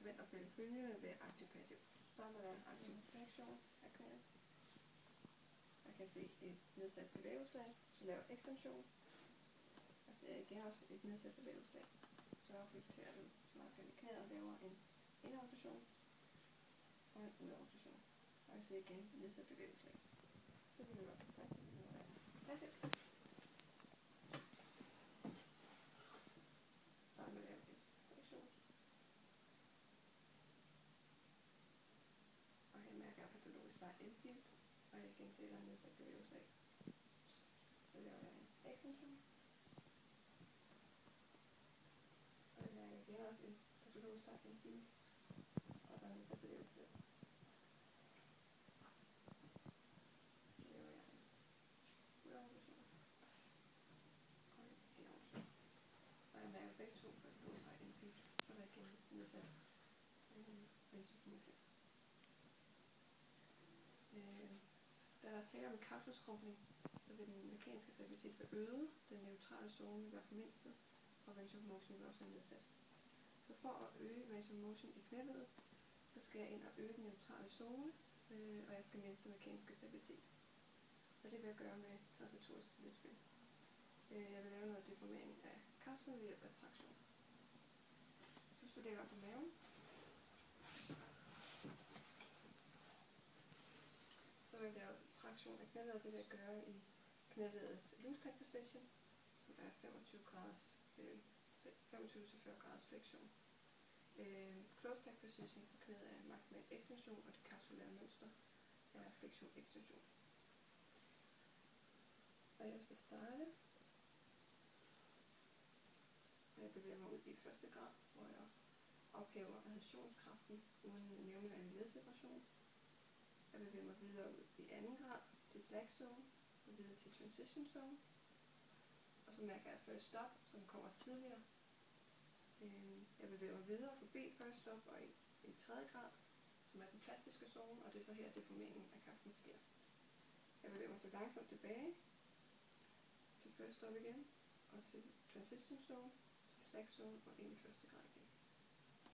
forvent at følge følgende ved aktiv-passiv. Så starter der en aktiv reaktion af knæet. Jeg kan se et nedsat bevægelseslag, så laver ekstension. Jeg ser igen også et nedsat bevægelseslag. Så reflekterer den marken i knæet og laver en indrotation og en udrotation. Og jeg ser igen et nedsat bevægelseslag. Så vil vi godt passiv. Start med at lave en reaktion. Og her mærker jeg patologisk sej indfilt, og jeg igen ser der en nedsat bevægelseslag. Så laver jeg en ekstension. Og jeg mærker igen også en patologisk sej indfilt, og der er en nedsat bevægelseslag. Så laver jeg en udrotation. Og en indrotation. Og jeg mærker begge to patologisk sej indfilt, og der er igen nedsat range of motion. Da der er tale om en kapselskrumpning, så vil den mekaniske stabilitet være øget, den neutrale zone vil være formindsket, og range of motion vil også være nedsat. Så for at øge range of motion i knæledet, så skal jeg ind og øge den neutrale zone, og jeg skal mindske den mekaniske stabilitet. Og det vil jeg gøre med transitorisk ledspil. Jeg vil lave noget deformering af kapslen ved hjælp af traktion. Så hvis du lægger på maven, så vil jeg lave traktion af knæledet, det vil jeg gøre i knæledets loose pec position, som er 25-40 graders flektion. Close pec position for knæet er maksimal ekstension, og det kapsulære mønster er flektion-ekstension. Og jeg vil så starte. Jeg bevæger mig ud i første grad, hvor jeg ophæver adhæsionskraften uden neomenal ledseparation. Jeg bevæger mig videre ud i anden grad til slack zone, og videre til transition zone. Og så mærker jeg first stop, som kommer tidligere. Jeg bevæger mig videre forbi first stop og i tredje grad, som er den plastiske zone, og det er så her deformeringen af kapslen sker. Jeg bevæger mig så langsomt tilbage til first stop igen, og til transition zone, til slack zone og ind i første grad igen.